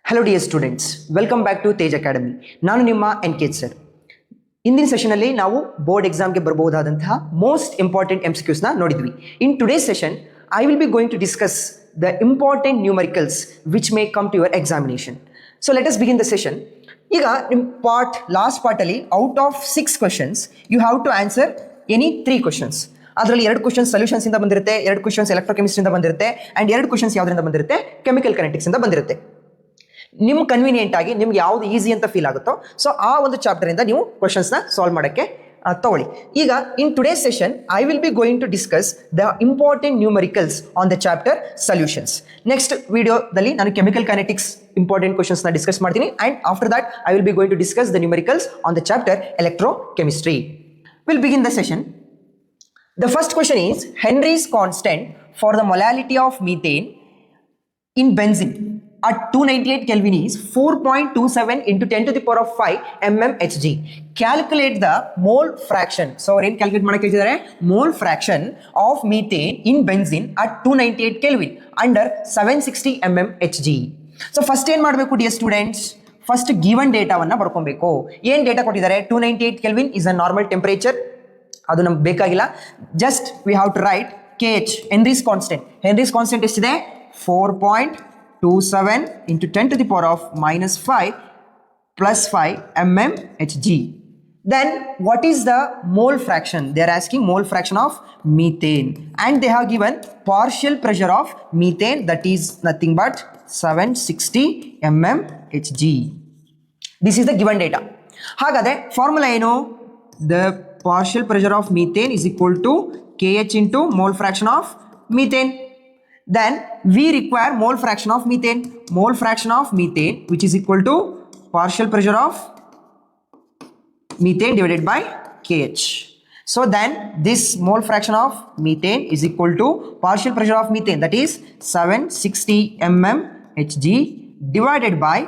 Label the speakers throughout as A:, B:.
A: Hello dear students, welcome back to Tej academy. ನಾನು ನಿಮ್ಮ ಎನ್ಕೇಜ್ sir. ಇಂದಿನ ಸೆಷನಲ್ಲಿ ನಾವು ಬೋರ್ಡ್ ಎಕ್ಸಾಮ್ಗೆ ಬರಬಹುದಾದಂತಹ ಮೋಸ್ಟ್ ಇಂಪಾರ್ಟೆಂಟ್ MCQsನ ನೋಡಿದ್ವಿ. In today's session I will be going to discuss the important numericals which may come to your examination. So let us begin the session. ಈಗ ನಿಮ್ಮ last ಪಾರ್ಟಲ್ಲಿ out of 6 questions you have to answer any 3 questions. ಅದರಲ್ಲಿ 2 questions solutions ಇಂದ ಬಂದಿರುತ್ತೆ, 2 questions ಎಲೆಕ್ಟ್ರೋಕೆಮಿಸ್ಟ್ರಿಯಿಂದ ಬಂದಿರುತ್ತೆ, and 2 questions ಯಾವುದರಿಂದ ಬಂದಿರುತ್ತೆ, chemical kinetics ಇಂದ ಬಂದಿರುತ್ತೆ. ನಿಮ್ಮ ಕನ್ವೀನಿಯೆಂಟ್ ಆಗಿ ನಿಮ್ಗೆ ಯಾವ್ದು ಈಸಿ ಅಂತ ಫೀಲ್ ಆಗುತ್ತೋ ಸೊ ಆ ಒಂದು ಚಾಪ್ಟರ್ ಇಂದ ನೀವು ಕ್ವಶನ್ಸ್ನ ಸಾಲ್ವ್ ಮಾಡೋಕ್ಕೆ ತಗೊಳ್ಳಿ. ಈಗ in today's session I will be going to discuss the important numericals on the chapter solutions. Next ವಿಡಿಯೋದಲ್ಲಿ ನಾನು ಕೆಮಿಕಲ್ ಕೈನೆಟಿಕ್ಸ್ ಇಂಪಾರ್ಟೆಂಟ್ ಕ್ವಶನ್ಸ್ನ ಡಿಸ್ಕಸ್ ಮಾಡ್ತೀನಿ, and after that I will be going to discuss the numericals on the chapter electrochemistry. Will begin the session. The first question is Henry's constant for the molality of methane in benzene at 298 Kelvin is 4.27 into 10 to the power of 5 mmHg. Calculate the mole fraction. So, ಏನು calculate ಮಾಡಕ್ಕೆ ಹೇಳ್ತಿದ್ದಾರೆ? Mole fraction of methane in benzene at 298 Kelvin under 760 mmHg. So, first ಏನು ಮಾಡಬೇಕು dear students? First given ಡೇಟಾವನ್ನು ಬರ್ಕೊಬೇಕು. ಏನು data ಕೊಟ್ಟಿದ್ದಾರೆ? 298 Kelvin is a normal temperature. ಅದು ನಮ್ಗೆ ಬೇಕಾಗಿಲ್ಲ. Just we have to write KH, Henry's constant. Henry's constant ಎಷ್ಟಿದೆ? 4.27 into 10 to the power of -5 plus 5 mmHg. Then what is the mole fraction? They are asking mole fraction of methane, and they have given partial pressure of methane, that is nothing but 760 mmHg. This is the given data. ಹಾಗಾದ್ರೆ formula ಏನು? The partial pressure of methane is equal to KH into mole fraction of methane. Then we require mole fraction of methane. Mole fraction of methane, which is equal to partial pressure of methane divided by KH. So then this mole fraction of methane is equal to partial pressure of methane, that is 760 mmHg divided by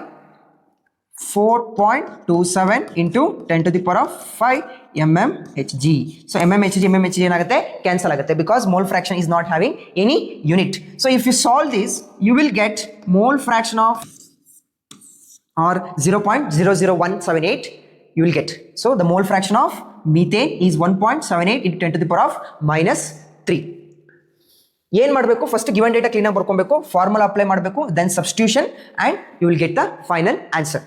A: 4.27 into 10 to the power of 5 mmHg. So mmHg ಏನಾಗುತ್ತೆ? Cancel ಆಗುತ್ತೆ, because mole fraction is not having any unit. So if you solve this, you will get mole fraction of or 0.00178 you will get. So the mole fraction of methane is 1.78 into 10 to the power of -3. ಏನು ಮಾಡಬೇಕು? First given data ಕ್ಲೀನಾಗಿ ಬರ್ಕೊಬೇಕು, formula apply ಮಾಡಬೇಕು, then substitution, and you will get the final answer.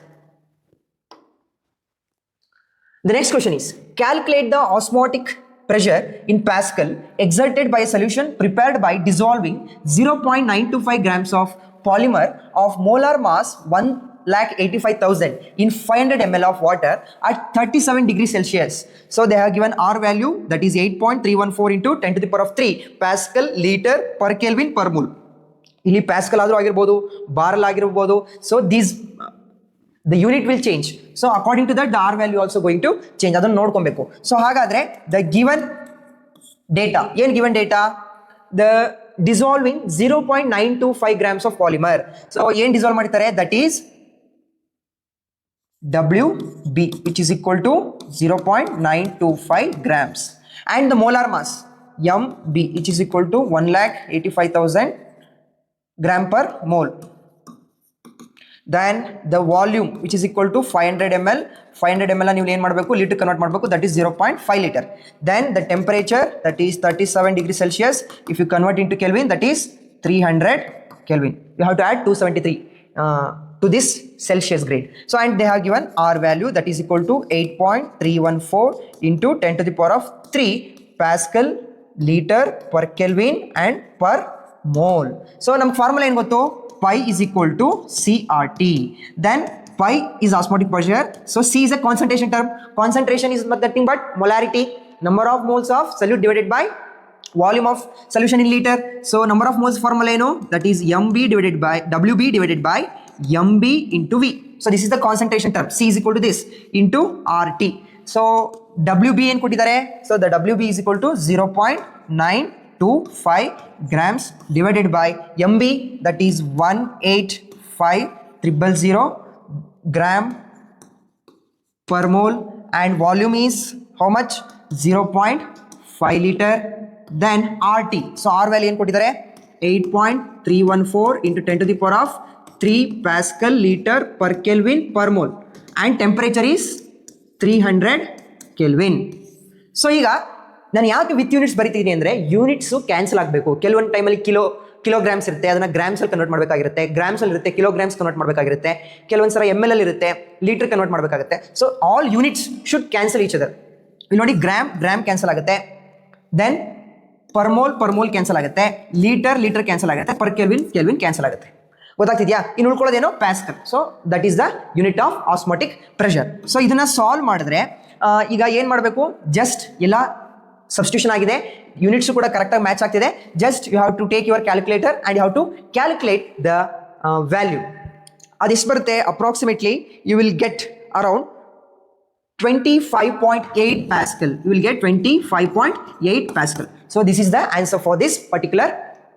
A: The next question is calculate the osmotic pressure in Pascal exerted by a solution prepared by dissolving 0.925 grams of polymer of molar mass 1,85,000 in 500 ml of water at 37 degrees Celsius. So they have given R value, that is 8.314 into 10 to the power of 3 Pascal liter per Kelvin per mole. ಇಲ್ಲಿ pascal ಆದರೂ ಆಗಿರ್ಬೋದು, barrel ಆಗಿರ್ಬೋದು. So these the unit will change. So according to that the R value also going to change. ಅದನ್ನು ನೋಡ್ಕೊಬೇಕು. So ಹಾಗಾದ್ರೆ the given data, ಏನು given data? The dissolving 0.925 grams of polymer. So ಏನು dissolve ಮಾಡಿರ್ತಾರೆ? That is WB, which is equal to 0.925 grams, and the molar mass MB, which is equal to 1,85,000 gram per mole. Then the volume, which is equal to 500 ml. 500 ml ನೀವು ಏನು ಮಾಡಬೇಕು? Litre convert ಮಾಡಬೇಕು, that is 0.5 liter. Then the temperature, that is 37 degrees Celsius. If you convert into Kelvin, that is 300 Kelvin. You have to add 273 to this Celsius grade. So and they have given R value, that is equal to 8.314 into 10 to the power of 3 Pascal liter per Kelvin and per mole. So ನಮ್ಗೆ formula ಏನು ಗೊತ್ತು? Pi is equal to CRT. Then pi is osmotic pressure. So C is a concentration term. Concentration is nothing but molarity, number of moles of solute divided by volume of solution in liter. So number of moles formula ಏನು? That is MB divided by WB divided by MB into V. So this is the concentration term. C is equal to this into RT. So WB ಏನು ಕೊಟ್ಟಿದ್ದಾರೆ? So the WB is equal to 0.925 grams divided by MB, that is 185,000 gram per mole, and volume is how much? 0.5 liter. Then RT, so R value ಏನು ಕೊಟ್ಟಿದ್ದಾರೆ? 8.314 into 10 to the power of 3 Pascal liter per Kelvin per mole and temperature is 300 Kelvin. So ಈಗ ನಾನು ಯಾಕೆ with units ಬರಿತೀನಿ ಅಂದರೆ units cancel ಆಗಬೇಕು. ಕೆಲವೊಂದು ಟೈಮಲ್ಲಿ ಕಿಲೋಗ್ರಾಮ್ಸ್ ಇರುತ್ತೆ, ಅದನ್ನು ಗ್ರಾಮ್ಸಲ್ಲಿ ಕನ್ವರ್ಟ್ ಮಾಡಬೇಕಾಗಿರುತ್ತೆ, ಗ್ರಾಮ್ಸಲ್ಲಿ ಇರುತ್ತೆ ಕಿಲೋಗ್ರಾಮ್ಸ್ ಕನ್ವರ್ಟ್ ಮಾಡಬೇಕಾಗಿರುತ್ತೆ, ಕೆಲವೊಂದು ಸಲ ML ಅಲ್ಲಿ ಇರುತ್ತೆ, ಲೀಟರ್ ಕನ್ವರ್ಟ್ ಮಾಡಬೇಕಾಗುತ್ತೆ. So all units should cancel each other. ಇಲ್ಲಿ ನೋಡಿ ಗ್ರಾಮ್ ಕ್ಯಾನ್ಸಲ್ ಆಗುತ್ತೆ, ದೆನ್ ಪರ್ ಮೋಲ್ ಕ್ಯಾನ್ಸಲ್ ಆಗುತ್ತೆ, ಲೀಟರ್ ಕ್ಯಾನ್ಸಲ್ ಆಗುತ್ತೆ, ಪರ್ ಕೆಲ್ವಿನ್ ಕ್ಯಾನ್ಸಲ್ ಆಗುತ್ತೆ. ಗೊತ್ತಾಗ್ತಿದ್ಯಾ? ಇನ್ನು ಉಳ್ಕೊಳ್ಳೋದೇನೋ pascal. So that is the unit of osmotic pressure. So ಇದನ್ನ ಸಾಲ್ವ್ ಮಾಡಿದ್ರೆ ಈಗ ಏನು ಮಾಡಬೇಕು, ಜಸ್ಟ್ ಎಲ್ಲ ಸಬ್ಸ್ಟಿಟ್ಯೂಷನ್ ಆಗಿದೆ, ಯೂನಿಟ್ಸು ಕೂಡ ಕರೆಕ್ಟಾಗಿ ಮ್ಯಾಚ್ ಆಗ್ತಿದೆ. Just you have to take your calculator and you have to calculate the value. ಅದೆಷ್ಟು ಬರುತ್ತೆ? Approximately you will get around 25.8 Pascal. You will get 25.8 Pascal. So this is the answer for this particular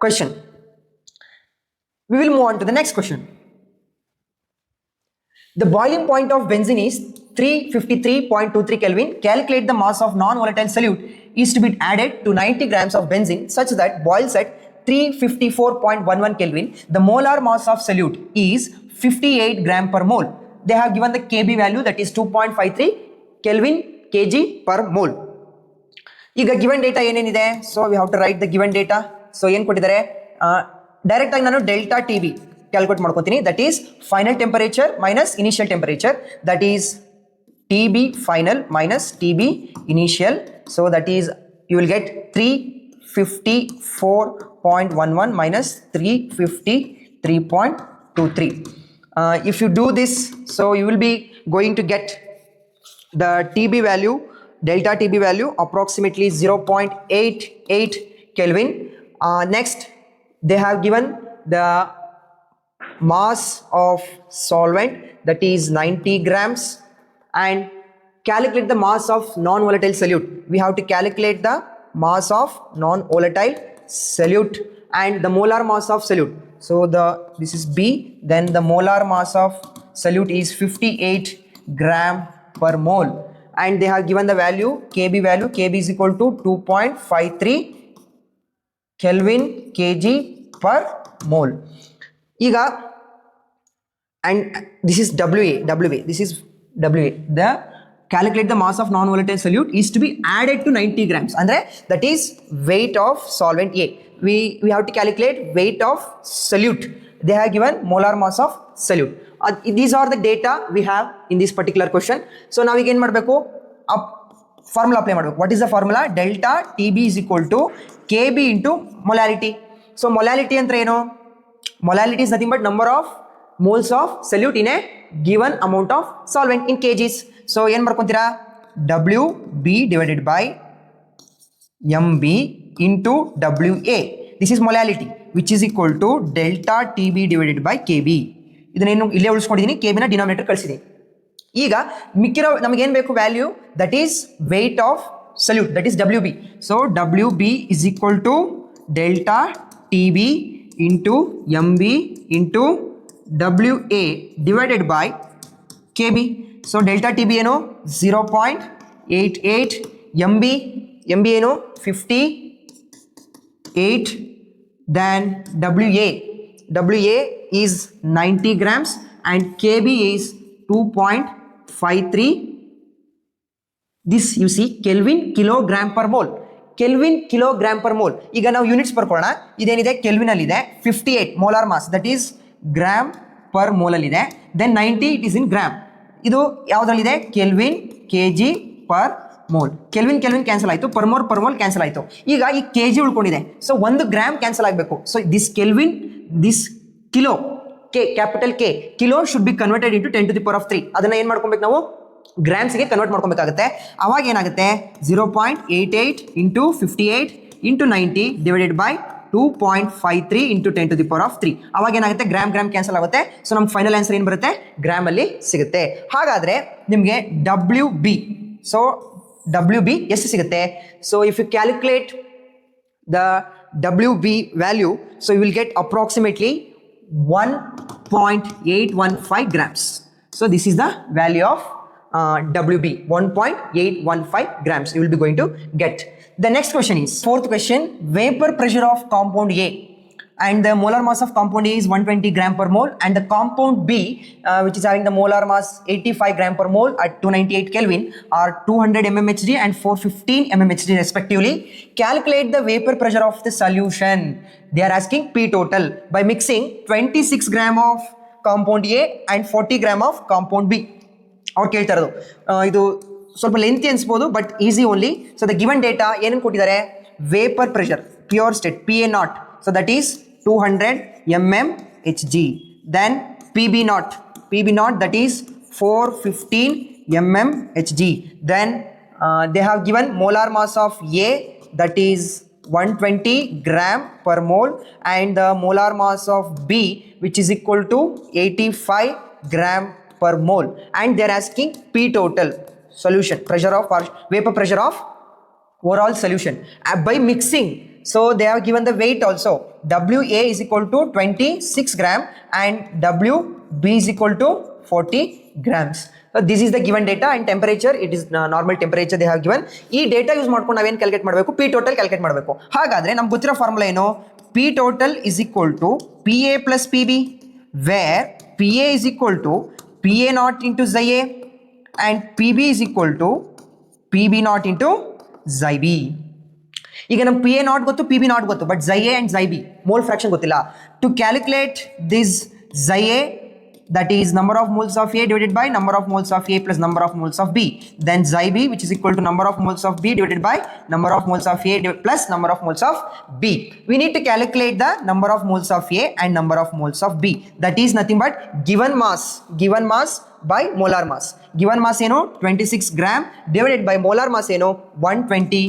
A: question. We will move on to the next question. The boiling point of benzene is 353.23 Kelvin. Calculate the mass of non-volatile solute is to be added to 90 grams of benzene such that boils at 354.11 Kelvin. The molar mass of solute is 58 gram per mole. They have given the Kb value, that is 2.53 Kelvin kg per mole. ಈಗ given data ಏನೇನಿದೆ, so we have to write the given data. So ಏನು ಕೊಟ್ಟಿದ್ದಾರೆ, direct ಆಗಿ ನಾನು delta T B calculate ಮಾಡ್ಕೊತೀನಿ. That is final temperature minus initial temperature, that is T B final minus T B initial. So that is you will get 354.11 minus 353.23. If you do this, so you will be going to get the TB value, delta TB value approximately 0.88 Kelvin. Next, they have given the mass of solvent, that is 90 grams, and calculate the mass of non-volatile solute. We have to calculate the mass of non-volatile solute and the molar mass of solute. So this is B, then the molar mass of solute is 58 gram per mole, and they have given the value, Kb value, Kb is equal to 2.53 Kelvin kg per mole. Iga, and this is WA, this is WA. The calculate the mass of non-volatile solute is to be added to 90 grams. Andre, that is weight of solvent A. We have to calculate weight of solute. They have given molar mass of solute. These are the data we have in this particular question. So now we can ಮಾಡಬೇಕು, formula apply ಮಾಡಬೇಕು. What is the formula? Delta TB is equal to Kb into molality. So molality ಅಂದ್ರೆ ಏನು? Molality is nothing but number of moles of solute in a given amount of solvent in kgs. So ಏನು ಮಾಡ್ಕೊಂತೀರಾ? WB divided by MB into WA. This is molality, which is equal to delta TB divided by KB. ಇದನ್ನೇನು ಇಲ್ಲೇ ಉಳಿಸ್ಕೊಂಡಿದ್ದೀನಿ, KBನ denominator ಕಳಿಸಿದ್ದೀನಿ. ಈಗ ಮಿಕ್ಕಿರೋ ನಮಗೇನು ಬೇಕು value, that is weight of solute, that is WB. So WB is equal to delta TB into MB into WA divided by KB. So delta TB ಏನು 0.88, MB ಏನು 58, then WA is 90 grams and KB is 2.53. This you see Kelvin kilogram per mole. Kelvin kilogram per mole. ಈಗ ನಾವು units ಬರ್ಕೊಳ್ಳೋಣ. ಇದೇನಿದೆ kelvin ಅಲ್ಲಿ ಇದೆ, 58 molar mass, that is gram per mole ಅಲ್ಲಿ ಇದೆ. Then 90 it is in gram. ಇದು ಯಾವುದ್ರಲ್ಲಿದೆ? Kelvin kg per mole. Kelvin cancel ಆಯಿತು, per mole cancel ಆಯಿತು. ಈಗ ಈ kg ಉಳ್ಕೊಂಡಿದೆ. ಸೊ 1 ಗ್ರಾಮ್ ಕ್ಯಾನ್ಸಲ್ ಆಗಬೇಕು. So this kelvin, this kilo, K capital K, kilo should be converted into 10 to the power of 3. ಅದನ್ನ ಏನು ಮಾಡ್ಕೊಬೇಕು ನಾವು? ಗ್ರಾಮ್ಸ್ಗೆ ಕನ್ವರ್ಟ್ ಮಾಡ್ಕೊಬೇಕಾಗುತ್ತೆ. ಅವಾಗ ಏನಾಗುತ್ತೆ? 0.88 into 58 into 90 divided by 2.53 into 10 to the power of 3. ಅವಾಗ ಏನಾಗುತ್ತೆ? ಗ್ರಾಮ್ ಕ್ಯಾನ್ಸಲ್ ಆಗುತ್ತೆ. ಸೊ ನಮ್ಮ ಫೈನಲ್ ಆನ್ಸರ್ ಏನು ಬರುತ್ತೆ? ಗ್ರಾಮ್ ಅಲ್ಲಿ ಸಿಗುತ್ತೆ. ಹಾಗಾದ್ರೆ ನಿಮಗೆ WB, ಸೊ WB ಎಷ್ಟು ಸಿಗುತ್ತೆ? So if you calculate the WB value, so you will get approximately 1.815 grams. So this is the value of WB, 1.815 grams you will be going to get. The next question is, fourth question, vapor pressure of compound A and the molar mass of compound A is 120 gram per mole, and the compound B, which is having the molar mass 85 gram per mole at 298 Kelvin, are 200 mmHg and 415 mmHg respectively. Calculate the vapor pressure of the solution. They are asking P total by mixing 26 gram of compound A and 40 gram of compound B. ಅವ್ರು ಕೇಳ್ತಾ ಇರೋದು ಇದು ಸ್ವಲ್ಪ lengthy ಅನ್ಸ್ಬೋದು, but easy only. So the given data ಏನೇನು ಕೊಟ್ಟಿದ್ದಾರೆ? Vapour pressure pure state PA naught, so that is 200 mmHg. Then PB naught that is 415 mmHg. Then they have given molar mass of A, that is 120 gram per mole, and the molar mass of B, which is equal to 85 gram per mole, and they are asking P total solution pressure of vapor pressure of overall solution by mixing. So they have given the weight also. WA is equal to 26 gram and WB is equal to 40 grams. So this is the given data, and temperature, it is normal temperature they have given. ಈ data use ಮಾಡ್ಕೊಂಡು ನಾವೇನು calculate ಮಾಡಬೇಕು? P total calculate ಮಾಡಬೇಕು. ಹಾಗಾದ್ರೆ ನಮ್ಗೆ ಗೊತ್ತಿರೋ formula ಏನು? P total is equal to PA plus PB, where PA is equal to PA naught into xi A and PB is equal to PB naught into xi B. ಈಗ ನಮ್ಮ PA naught ಗೊತ್ತು, PB naught ಗೊತ್ತು, but xi A and xi B mole fraction ಗೊತ್ತಿಲ್ಲ. To calculate this xi A, that is number of moles of A divided by number of moles of A plus number of moles of B. Then xi B, which is equal to number of moles of B divided by number of moles of A plus number of moles of B. We need to calculate the number of moles of A and number of moles of B. That is nothing but given mass by molar mass. Given mass ಏನು 26 gram divided by molar mass ಏನು 120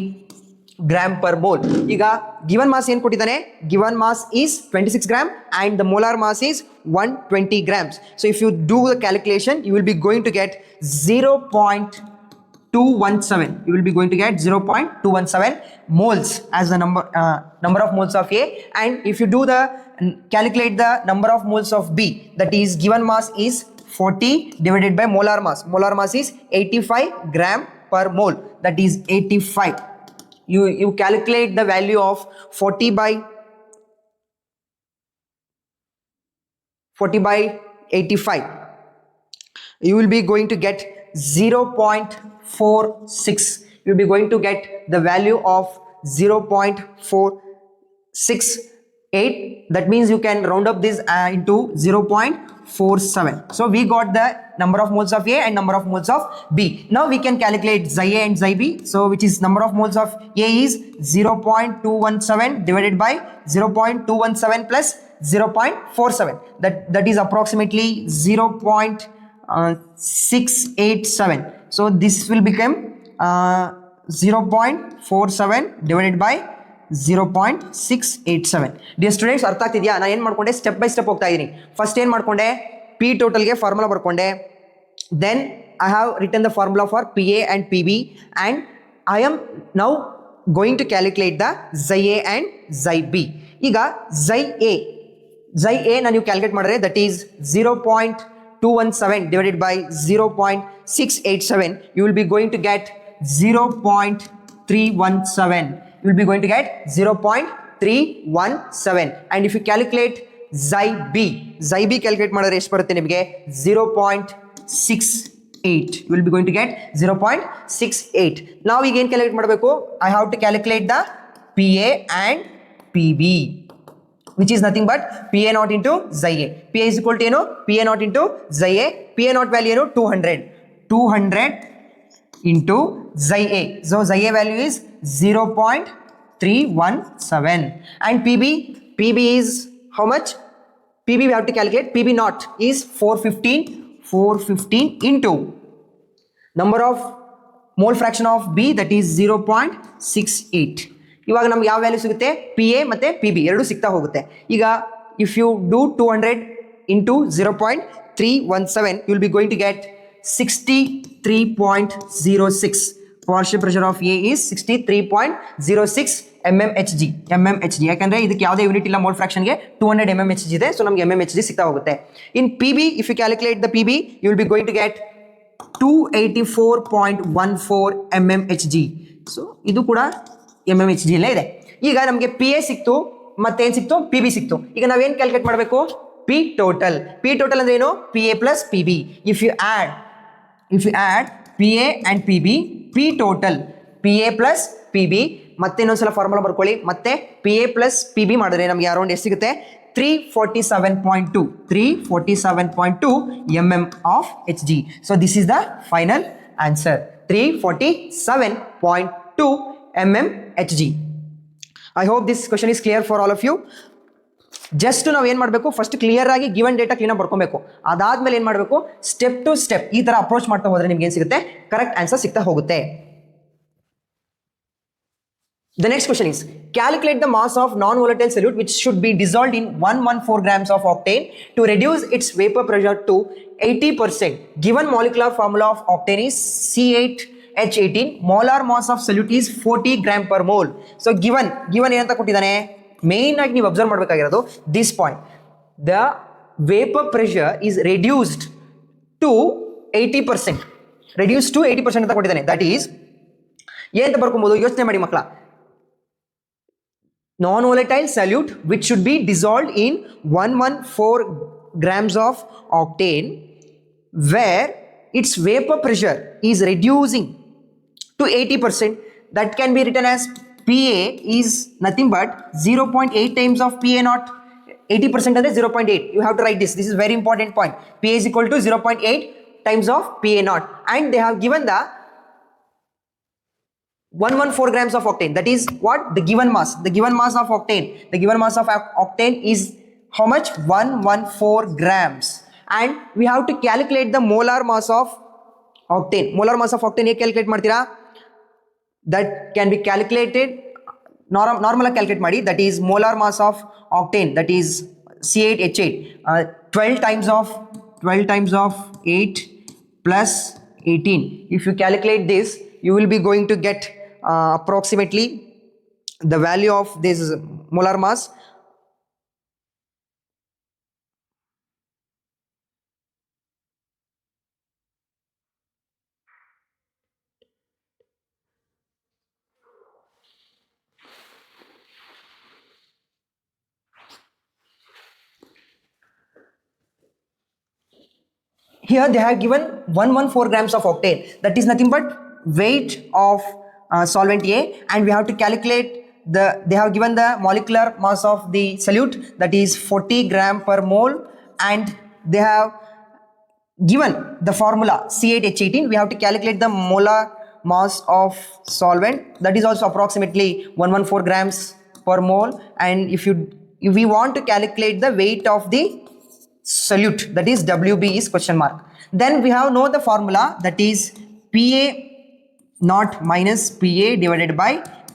A: gram per mole. ಈಗ given mass ಏನು ಕೊಟ್ಟಿದ್ದಾನೆ? Given mass is 26 gram and the molar mass is 120 grams. So if you do the calculation, you will be going to get 0.217. You will be going to get 0.217 moles as the number of moles of A. And if you do the calculate the number of moles of B, that is given mass is 40 divided by molar mass. Molar mass is 85 gram per mole. That is 85. You calculate the value of 40 by 85. You will be going to get 0.46. You will be going to get the value of 0.468. That means you can round up this into 0.47. So we got the number of moles of A and number of moles of B. Now we can calculate xi A and xi B. So which is number of moles of A is 0.217 divided by 0.217 plus 0.47. That is approximately 0.687. So this will become 0.47 divided by 0.687. Dear students, ಅರ್ಥ ಆಗ್ತಿದೆಯಾ? ನಾನು ಏನು ಮಾಡ್ಕೊಂಡೆ? Step by step ಹೋಗ್ತಾ ಇದ್ದೀನಿ. First ಏನು ಮಾಡ್ಕೊಂಡೆ? P ಟೋಟಲ್ಗೆ formula ಬರ್ಕೊಂಡೆ. Then I have written the formula for PA and PB, and I am now going to calculate the xi A and xi B. ಈಗ xi A ನಾನು ನೀವು calculate ಮಾಡಿದ್ರೆ that is 0.217 divided by 0.687. You will be going to get 0.317. You will be going to get 0.317. And if you calculate xi B calculate ಮಾಡಿದ್ರೆ ಎಷ್ಟು ಬರುತ್ತೆ ನಿಮಗೆ? 0.68. You will be going to get 0.68. Now ಈಗ ಏನು calculate ಮಾಡಬೇಕು? I have to calculate the PA and PB, which is nothing but PA naught into xi A. PA is equal to ಏನು? PA naught into xi A. PA naught value ಏನು? 200 into xi A. So xi A value is 0.317. And PB is how much? PB we have to calculate. PB naught is 415 into number of mole fraction of B, that is 0.68. ಇವಾಗ ನಮ್ಗೆ ಯಾವ value ಸಿಗುತ್ತೆ? PA ಮತ್ತು PB ಎರಡು ಸಿಗ್ತಾ ಹೋಗುತ್ತೆ. ಈಗ if you do 200 into 0.317, you will be going to get 63.06. Partial pressure of A is 63.06 mmHg. ಯಾಕಂದ್ರೆ ಇದಕ್ಕೆ ಯಾವುದೇ ಯೂನಿಟ್ ಇಲ್ಲ ಮೋಲ್ ಫ್ರಾಕ್ಷನ್ಗೆ. 200 mmHg ಇದೆ, ಸೊ ನಮ್ಗೆ mmHg ಸಿಗ್ತಾ ಹೋಗುತ್ತೆ. In PB, if you calculate the PB, you will be going to get 284.14 mmHg. So ಇದು ಕೂಡ mmHg ಅಲ್ಲೇ ಇದೆ. ಈಗ ನಮಗೆ PA ಸಿಕ್ತು, ಮತ್ತೇನು ಸಿಕ್ತು, ಪಿ ಬಿ ಸಿಕ್ತು. ಈಗ ನಾವೇನು ಕ್ಯಾಲ್ಕುಲೇಟ್ ಮಾಡಬೇಕು, ಪಿ ಟೋಟಲ್. ಪಿ ಟೋಟಲ್ ಅಂದ್ರೆ ಏನು, P A plus P B. If you add P A and P B, P total P A plus P B. ಮತ್ತೆ ಇನ್ನೊಂದ್ಸಲ ಫಾರ್ಮುಲಾ ಬರ್ಕೊಳ್ಳಿ. ಮತ್ತೆ P A plus P B ಮಾಡಿದ್ರೆ ನಮಗೆ around ಎಷ್ಟು ಸಿಗುತ್ತೆ, 347.2 mm of Hg. So this is the final answer, 347.2 mm Hg. I hope this question is clear for all of you. Just ನಾವು ಏನು ಮಾಡಬೇಕು, ಫಸ್ಟ್ ಕ್ಲಿಯರ್ ಆಗಿ ಗಿವನ್ ಡೇಟಾ ಕ್ಲೀನಾಗಿ ಬರ್ಕೊಬೇಕು. ಅದಾದ್ಮೇಲೆ ಏನು ಮಾಡಬೇಕು, ಸ್ಟೆಪ್ ಟು ಸ್ಟೆಪ್ ಈ ಥರ ಅಪ್ರೋಚ್ ಮಾಡ್ತಾ ಹೋದ್ರೆ ನಿಮ್ಗೆ ಏನು ಸಿಗುತ್ತೆ, ಕರೆಕ್ಟ್ ಆನ್ಸರ್ ಸಿಗ್ತಾ ಹೋಗುತ್ತೆ. The next question is, calculate the mass of non-volatile solute which should be dissolved in 114 grams of octane to reduce its vapor pressure to 80%. Given molecular formula of octane is C8H18, molar mass of solute is 40 gram per mole. So given ಏನಂತ ಕೊಟ್ಟಿದ್ದಾನೆ, main ಆಗಿ ನೀವು observe ಮಾಡಬೇಕಾಗಿರೋದು this point, the vapour pressure is reduced to 80%. Reduce to 80% ಅಂತ ಕೊಟ್ಟಿದ್ದಾನೆ. That is ಏನಂತ ಬರ್ಕೊಬೋದು, ಯೋಚನೆ ಮಾಡಿ ಮಕ್ಕಳ. Non-volatile solute which should be dissolved in 114 grams of octane where its vapor pressure is reducing to 80%. That can be written as PA is nothing but 0.8 times of PA naught. 80% and 0.8. You have to write this. This is very important point. PA is equal to 0.8 times of PA naught. And they have given the 114 grams of octane. That is what? The given mass. The given mass of octane. The given mass of octane is how much? 114 grams. And we have to calculate the molar mass of octane. Molar mass of octane ಹೇಗೆ calculate ಮಾಡ್ತೀರಾ? That can be calculated, normal calculate ಮಾಡಿ. That is molar mass of octane. That is C8H8. 12 times of 8 plus 18. If you calculate this, you will be going to get approximately the value of this molar mass. Here they have given 114 grams of octane. That is nothing but weight of solvent A, and we have to calculate they have given the molecular mass of the solute, that is 40 gram per mole, and they have given the formula C8H18. We have to calculate the molar mass of solvent, that is also approximately 114 grams per mole. And if we want to calculate the weight of the solute, that is WB is question mark. Then we have know the formula, that is PA naught minus PA divided by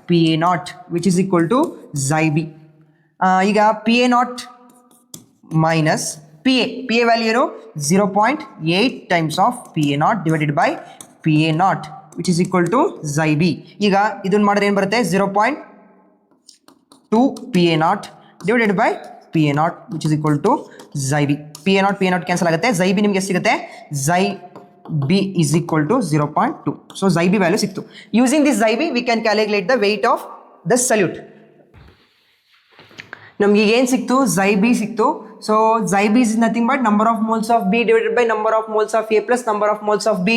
A: PA naught, which is equal to xi b. ಈಗ PA naught minus PA value ಏನು, 0.8 times of PA naught divided by PA naught, which is equal to xi b. ಈಗ ಇದನ್ನ ಮಾಡಿದ್ರೆ ಏನು ಬರುತ್ತೆ, 0.2 PA naught divided by PA naught, which is equal to xi b. PA naught cancel ಆಗುತ್ತೆ. xi b ನಿಮಗೆ ಎಷ್ಟು ಸಿಗುತ್ತೆ, xi b is equal to 0.2. So xi b value ಸಿಕ್ತು. Using this xi b we can calculate the weight of the solute. ನಮಗೆ ಏನು ಸಿಕ್ತು, xi b ಸಿಕ್ತು. So xi b is nothing but number of moles of B divided by number of moles of A plus number of moles of B.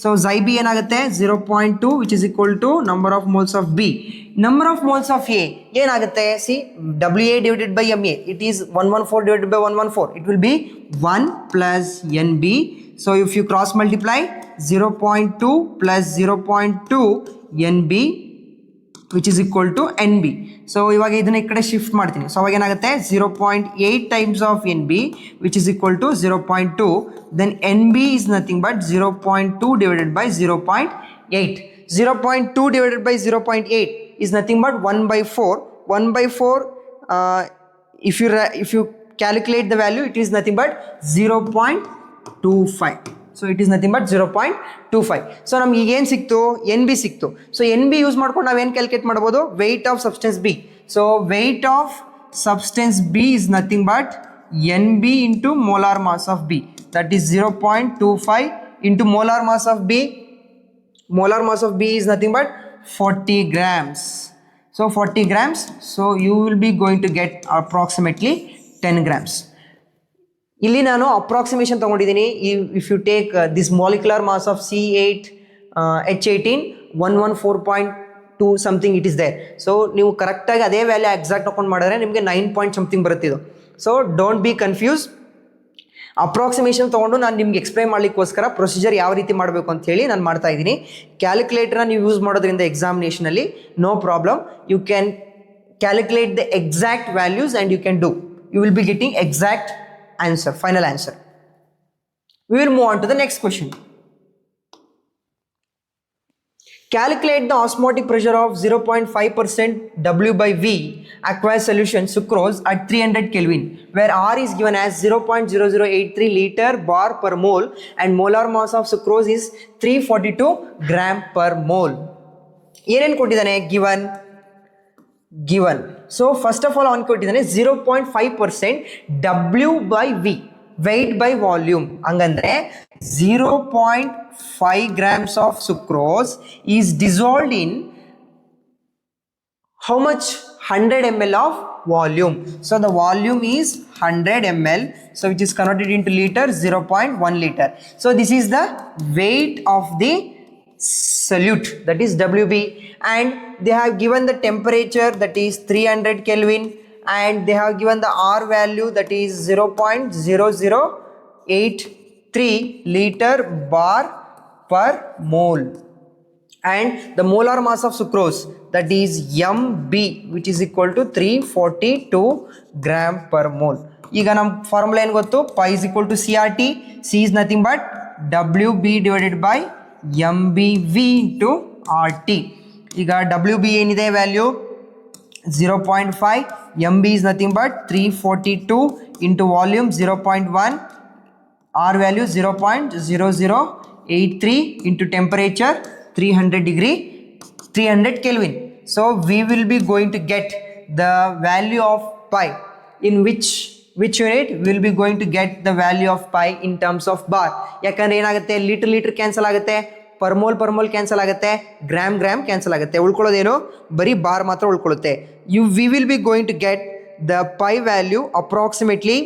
A: So xi b ಏನಾಗುತ್ತೆ, 0.2 which is equal to number of moles of B. Number of moles of A ಏನಾಗುತ್ತೆ, see WA divided by MA, it is 114 divided by 114, it will be 1 plus NB. So if you cross multiply 0.2 plus 0.2 NB which is equal to NB. So ಇವಾಗ ಇದನ್ನ ಈ ಕಡೆ shift ಮಾಡ್ತೀನಿ. So ಅವಾಗ ಏನಾಗುತ್ತೆ, 0.8 times of NB which is equal to 0.2. then NB is nothing but 0.2 divided by 0.8. 0.2 divided by 0.8 is nothing but 1 by 4. 1 by 4 if you calculate the value, it is nothing but 0.25. So it is nothing but 0.25. So ನಮ್ಗೆ ಈಗ ಏನು ಸಿಕ್ತು, NB ಸಿಕ್ತು. So NB use ಮಾಡ್ಕೊಂಡು ನಾವೇನು calculate ಮಾಡ್ಬೋದು, weight of substance B. So weight of substance B is nothing but NB into molar mass of B. That is 0.25 into molar mass of B. Molar mass of B is nothing but 40 grams. So 40 grams, so you will be going to get approximately 10 grams. ಇಲ್ಲಿ ನಾನು approximation ತೊಗೊಂಡಿದ್ದೀನಿ. If you take this molecular mass of C8 H18 114.2 something it is there. So ನೀವು ಕರೆಕ್ಟಾಗಿ ಅದೇ value exact ತೊಗೊಂಡು ಮಾಡಿದ್ರೆ ನಿಮಗೆ 9 point something ಬರುತ್ತಿದ್ದು. So don't be confuse. Approximation ತೊಗೊಂಡು ನಾನು ನಿಮ್ಗೆ ಎಕ್ಸ್ಪ್ಲೈನ್ ಮಾಡಲಿಕ್ಕೋಸ್ಕರ ಪ್ರೊಸೀಜರ್ ಯಾವ ರೀತಿ ಮಾಡಬೇಕು ಅಂತ ಹೇಳಿ ನಾನು ಮಾಡ್ತಾ ಇದ್ದೀನಿ. ಕ್ಯಾಲ್ಕುಲೇಟರ್ನ ನೀವು ಯೂಸ್ ಮಾಡೋದ್ರಿಂದ ಎಕ್ಸಾಮಿನೇಷನಲ್ಲಿ no problem. You can calculate the exact values and you can do. You will be getting exact answer, final answer. We will move on to the next question. Calculate the osmotic pressure of 0.5% W by V aqueous solution sucrose at 300 Kelvin, where R is given as 0.0083 liter bar per mole and molar mass of sucrose is 342 gram per mole. ಏನೇನು ಕೊಟ್ಟಿದ್ದಾನೆ? given. So first of all on ಕೊಟ್ಟಿದ್ದಾನೆ 0.5% W by V, weight by volume. ಹಂಗಂದ್ರೆ 0.5 grams of sucrose is dissolved in how much? 100 ml of volume. So the volume is 100 ml, so which is converted into liter, 0.1 liter. So this is the weight of the solute, that is WB, and they have given the temperature, that is 300 Kelvin, and they have given the R value, that is 0.0083 liter bar per mole, and the molar mass of sucrose, that is MB, which is equal to 342 gram per mole. ಈಗ ನಮ್ಮ formula ಏನು ಗೊತ್ತು? pi is equal to CRT. C is nothing but WB divided by MBV into RT. ಈಗ WB ಏನಿದೆ value 0.5, MB is nothing but 342 into volume 0.1, R value 0.0083 into temperature 300 Kelvin. So we will be going to get the value of pi in which unit we will be going to get the value of pi in terms of bar. ಯಾಕಂದ್ರೆ ಏನಾಗುತ್ತೆ? Litre cancel ಆಗುತ್ತೆ, per mole cancel ಆಗುತ್ತೆ, gram cancel ಆಗುತ್ತೆ. ಉಳ್ಕೊಳ್ಳೋದೇನು? ಬರೀ bar ಮಾತ್ರ ಉಳ್ಕೊಳ್ಳುತ್ತೆ. We will be going to get the pi value approximately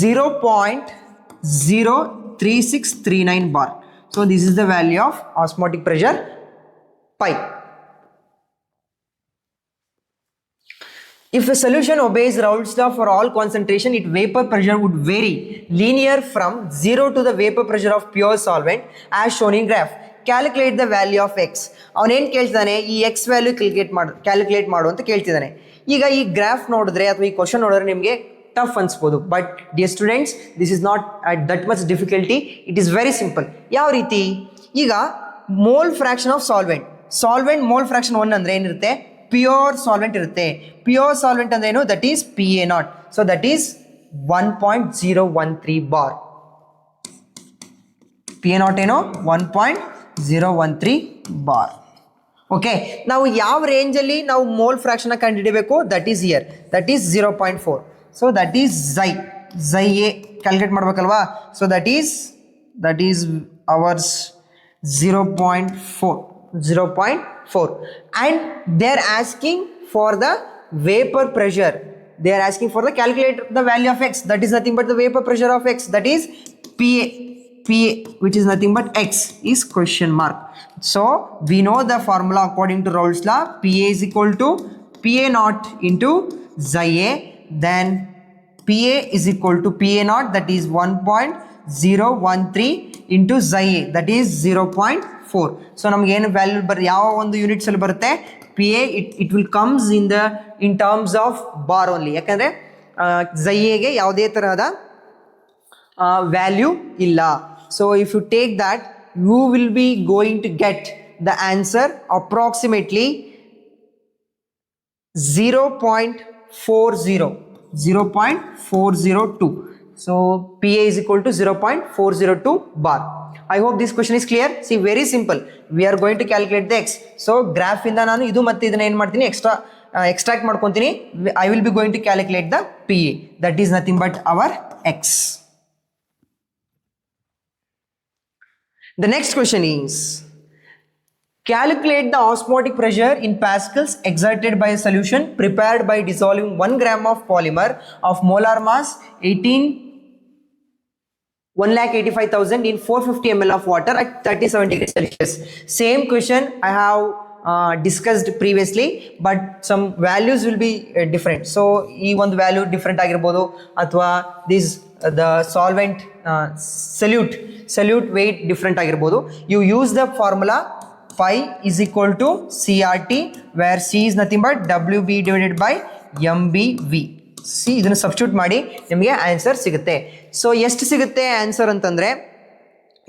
A: 0.03639 bar. So this is the value of osmotic pressure pi. If a solution obeys Raoult's law for all concentration, its vapor pressure would vary linear from 0 to the vapor pressure of pure solvent as shown in graph. Calculate the value of x. ಅವನೇನು ಕೇಳ್ತಿದ್ದಾನೆ? ಈ X value calculate ಮಾಡು ಅಂತ ಕೇಳ್ತಿದ್ದಾನೆ. ಈಗ ಈ graph ನೋಡಿದ್ರೆ ಅಥವಾ ಈ question ನೋಡಿದ್ರೆ ನಿಮಗೆ ಟಫ್ ಅನ್ಸ್ಬೋದು, but dear students, this is not at that much difficulty. It is very simple. ಯಾವ ರೀತಿ? ಈಗ mole fraction of solvent mole fraction 1 ಅಂದರೆ ಏನಿರುತ್ತೆ? ಪ್ಯೂರ್ ಸಾಲ್ವೆಂಟ್ ಇರುತ್ತೆ. ಪ್ಯೂರ್ ಸಾಲ್ವೆಂಟ್ ಅಂದ್ರೆ ಏನು? That is PA0. So that is 1.013 bar. PA0 ಏನು? 1.013 bar. Okay, ನಾವು ಯಾವ ರೇಂಜಲ್ಲಿ ನಾವು ಮೋಲ್ ಫ್ರಾಕ್ಷನ್ ಕಂಡುಹಿಡಬೇಕು? That is here, that is 0.4. So that is xi A calculate ಮಾಡಬೇಕಲ್ವಾ? So that is ours 0.4, and they are asking for the vapor pressure. They are asking for the calculate the value of x, that is nothing but the vapor pressure of x, that is PA, which is nothing but x is question mark. So we know the formula according to Raoult's law. PA is equal to PA0 into xi a, then PA is equal to PA0, that is 1.013 into xi a, that is 0.4. So ನಮ್ಗೆ ಏನು value ಯಾವ ಒಂದು units ಅಲ್ಲಿ ಬರುತ್ತೆ? PA it will comes in terms of bar only. ಯಾಕಂದ್ರೆ xi ಗೆ ಯಾವುದೇ ತರಹದ ವ್ಯಾಲ್ಯೂ ಇಲ್ಲ. So if you take that, you will be going to get the answer approximately 0.402. So PA is equal to 0.402 bar. I hope this question is clear. See, very simple. We are going to calculate the x. So graph ಇಂದ ನಾನು ಇದು ಮತ್ತೆ ಇದನ್ನ ಏನು ಮಾಡ್ತೀನಿ? extract ಮಾಡ್ಕೊಂತೀನಿ. I will be going to calculate the PA. That is nothing but our x. The next question is, Calculate the osmotic pressure in pascals exerted by a solution prepared by dissolving 1 gram of polymer of molar mass 1,85,000 in 450 ml of water at 37 degrees Celsius. Same question I have discussed previously, but some values will be different. So ಈ ಒಂದು value different ಆಗಿರ್ಬೋದು ಅಥವಾ this the solvent solute weight different ಆಗಿರ್ಬೋದು. You use the formula pi is equal to CRT where C is nothing but WB divided by MBV. See ಇದನ್ನು substitute ಮಾಡಿ ನಿಮಗೆ answer ಸಿಗುತ್ತೆ. So ಎಷ್ಟು ಸಿಗುತ್ತೆ ಆನ್ಸರ್ ಅಂತಂದರೆ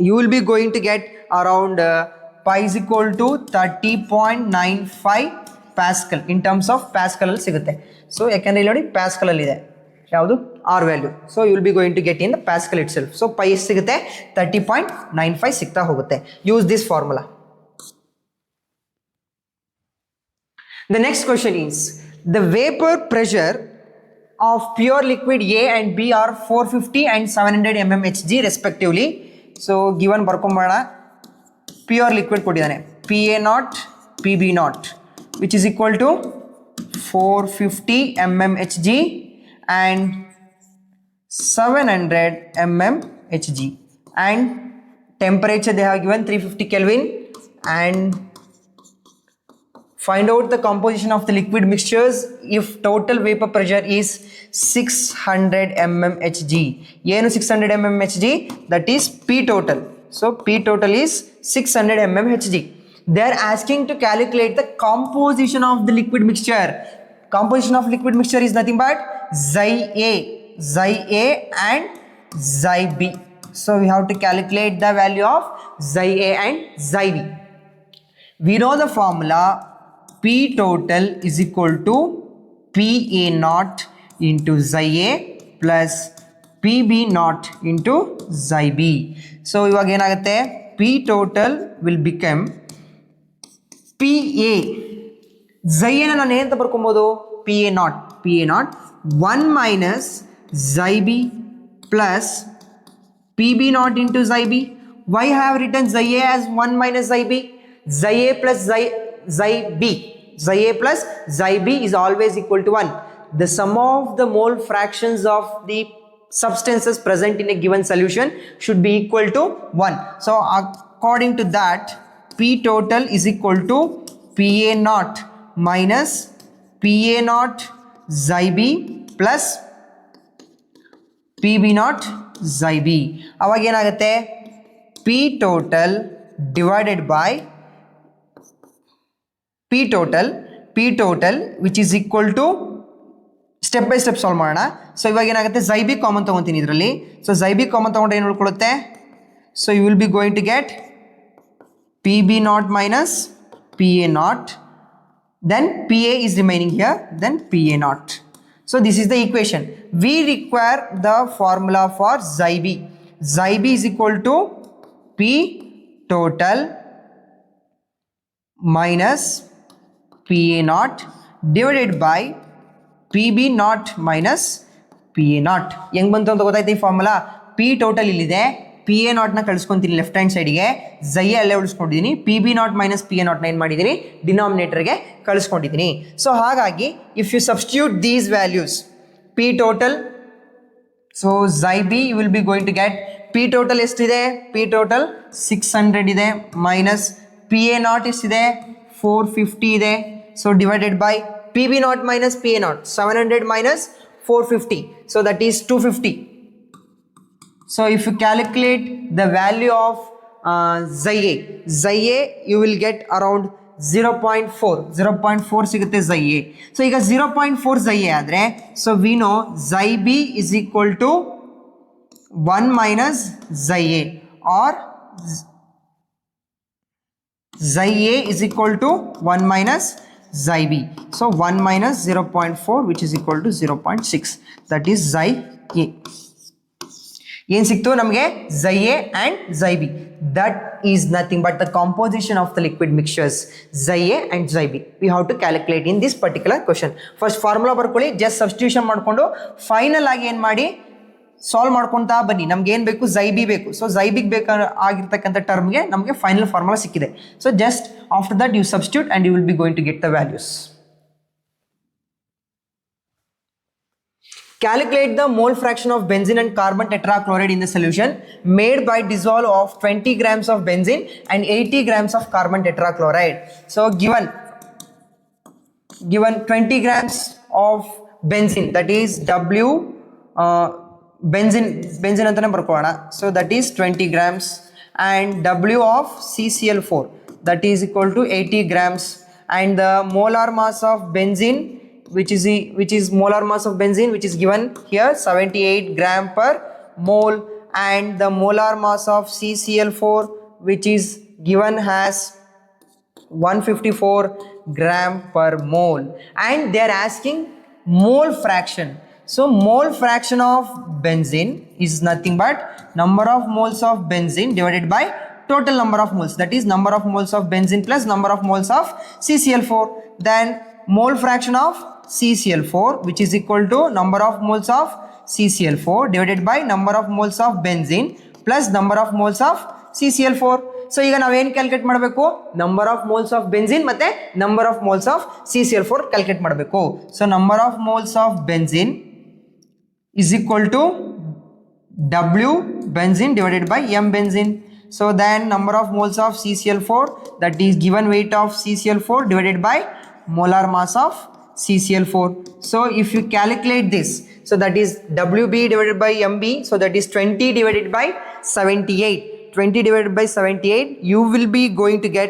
A: you will be going to get around pi is equal to 30.95 pascal in terms of ಪ್ಯಾಸ್ಕಲಲ್ಲಿ ಸಿಗುತ್ತೆ. So ಯಾಕೆಂದರೆ ಇಲ್ಲಿ ನೋಡಿ ಪ್ಯಾಸ್ಕಲಲ್ಲಿದೆ ಯಾವುದು R value. So you will be going to get in pascal itself. So pi ಎಷ್ಟು ಸಿಗುತ್ತೆ 30.95 ಸಿಗ್ತಾ ಹೋಗುತ್ತೆ. Use this formula. The next question is the vapor pressure of pure liquid A and B are 450 and 700 mmHg respectively. So given ಬರ್ಕೊಂಬೋಣ. Pure liquid ಕೊಟ್ಟಿದ್ದಾನೆ PA0 PB0 which is equal to 450 mmHg and 700 mmHg and temperature they have given 350 Kelvin and find out the composition of the liquid mixtures if total vapor pressure is 600 mmHg. ಏನು 600 mmHg? That is P total. So P total is 600 mmHg. They are asking to calculate the composition of the liquid mixture. Composition of liquid mixture is nothing but Xi A and Xi B. So we have to calculate the value of Xi A and Xi B. We know the formula P total is equal to PA0 into Xi A plus PB0 into Xi B. So ಇವಾಗ ಏನಾಗುತ್ತೆ P total will become PA Xi A ನಾನು ಏನಂತ ಬರ್ಕೊಬೋದು PA0 1 minus Xi B plus PB0 into Xi B. Why I have written Xi A as 1 minus Xi B? Xi A plus Xi B. Xi A plus Xi B is always equal to 1. The sum of the mole fractions of the substances present in a given solution should be equal to 1. So according to that, P total is equal to PA0 minus PA0 Xi B plus PB0 Xi B. ಅವಾಗ ಏನಾಗುತ್ತೆ P total divided by P total which is equal to step by step solve ಮಾಡೋಣ. So ಇವಾಗ ಏನಾಗುತ್ತೆ Xi B common ತೊಗೊತೀನಿ ಇದರಲ್ಲಿ. So Xi B common ತೊಗೊಂಡ್ರೆ ಏನು ಉಳ್ಕೊಳ್ಳುತ್ತೆ? So you will be going to get PB0 minus PA0, then PA is remaining here, then PA0. So this is the equation. We require the formula for Xi B. Xi B is equal to P total minus PA0 divided by PB0 minus PA0. ಹೆಂಗೆ ಬಂತು ಅಂತ ಗೊತ್ತಾಯ್ತು ಈ formula. P total ಇಲ್ಲಿದೆ, PA0ನ ಕಳಿಸ್ಕೊಂತೀನಿ left hand ಸೈಡಿಗೆ, Xi ಅಲ್ಲೇ ಉಳಿಸ್ಕೊಂಡಿದ್ದೀನಿ, PB0 minus PA0ನ ಏನು ಮಾಡಿದ್ದೀನಿ ಡಿನಾಮಿನೇಟರ್ಗೆ ಕಳಿಸ್ಕೊಂಡಿದ್ದೀನಿ. ಸೊ ಹಾಗಾಗಿ if you substitute these values P total, so Xi B you will be going to get P total ಎಷ್ಟಿದೆ? P ಟೋಟಲ್ 600 ಇದೆ, ಮೈನಸ್ PA0 ಎಷ್ಟಿದೆ? 450 ಇದೆ. So divided by PB0 minus PA0, 700 minus 450, so that is 250. So if you calculate the value of Xi A, you will get around 0.4 ಸಿಗುತ್ತೆ Xi A. So ಈಗ 0.4 Xi A ಆದರೆ, so we know Xi B is equal to 1 minus Xi A, or Xi A is equal to 1 minus Xi B. So 1 minus 0.4 which is equal to 0.6, that is Xi A. ಏನು ಸಿಕ್ತು ನಮಗೆ Xi A and Xi B. That is nothing but the composition of the liquid mixtures Xi A and Xi B. We have to calculate in this particular question. First formula ಬರ್ಕೊಳ್ಳಿ, just substitution ಮಾಡಿಕೊಂಡು final ಆಗಿ ಏನು ಮಾಡಿ solve ಮಾಡ್ಕೊತಾ ಬನ್ನಿ. ನಮ್ಗೆ ಏನು ಬೇಕು, ಝೈಬಿ ಬೇಕು. ಸೊ ಝೈಬಿಗೆ ಬೇಕಾಗಿರ್ತಕ್ಕಂಥ ಟರ್ಮ್ಗೆ ನಮಗೆ ಫೈನಲ್ ಫಾರ್ಮುಲಾ ಸಿಕ್ಕಿದೆ. So just after that you substitute and you will be going to get the values. Calculate the mole fraction of benzene and carbon tetrachloride in the solution made by dissolve of 20 grams of benzene and 80 grams of carbon tetrachloride. So given 20 grams of benzene, that is W benzene antane barkoona. So that is 20 grams, and W of CCl4, that is equal to 80 grams, and the molar mass of benzene, which is molar mass of benzene, which is given here 78 gram per mole, and the molar mass of CCl4, which is given as 154 gram per mole, and they are asking mole fraction. So mole fraction of benzene is nothing but number of moles of benzene divided by total number of moles, that is number of moles of benzene plus number of moles of CCl4. Then mole fraction of CCl4, which is equal to number of moles of CCl4 divided by number of moles of benzene plus number of moles of CCl4. So ಈಗ ನಾವೇನು calculate ಮಾಡಬೇಕು, number of moles of benzene ಮತ್ತೆ number of moles of CCl4 calculate ಮಾಡಬೇಕು. So number of moles of benzene is equal to W benzene divided by M benzene. So then number of moles of CCl4, that is given weight of CCl4 divided by molar mass of CCl4. So if you calculate this, so that is WB divided by MB, so that is 20 divided by 78. 20 divided by 78, you will be going to get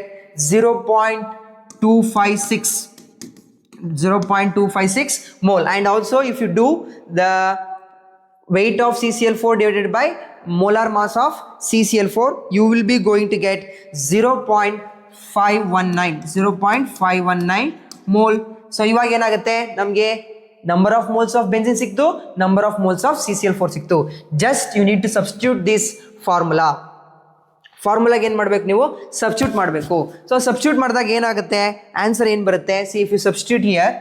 A: 0.256 mole. And also if you do the weight of CCl4 divided by molar mass of CCl4, you will be going to get 0.519 mole. So ಇವಾಗ ಏನಾಗುತ್ತೆ, ನಮಗೆ number of moles of benzene ಸಿಕ್ತು, number of moles of CCl4 ಸಿಕ್ತು. Just you need to substitute this ಫಾರ್ಮುಲಾಗೆ ಏನು ಮಾಡಬೇಕು, ನೀವು substitute ಮಾಡಬೇಕು. ಸೊ ಸಬ್ಸ್ಟಿಟ್ಯೂಟ್ ಮಾಡಿದಾಗ ಏನಾಗುತ್ತೆ, ಆನ್ಸರ್ ಏನು ಬರುತ್ತೆ, see if you substitute here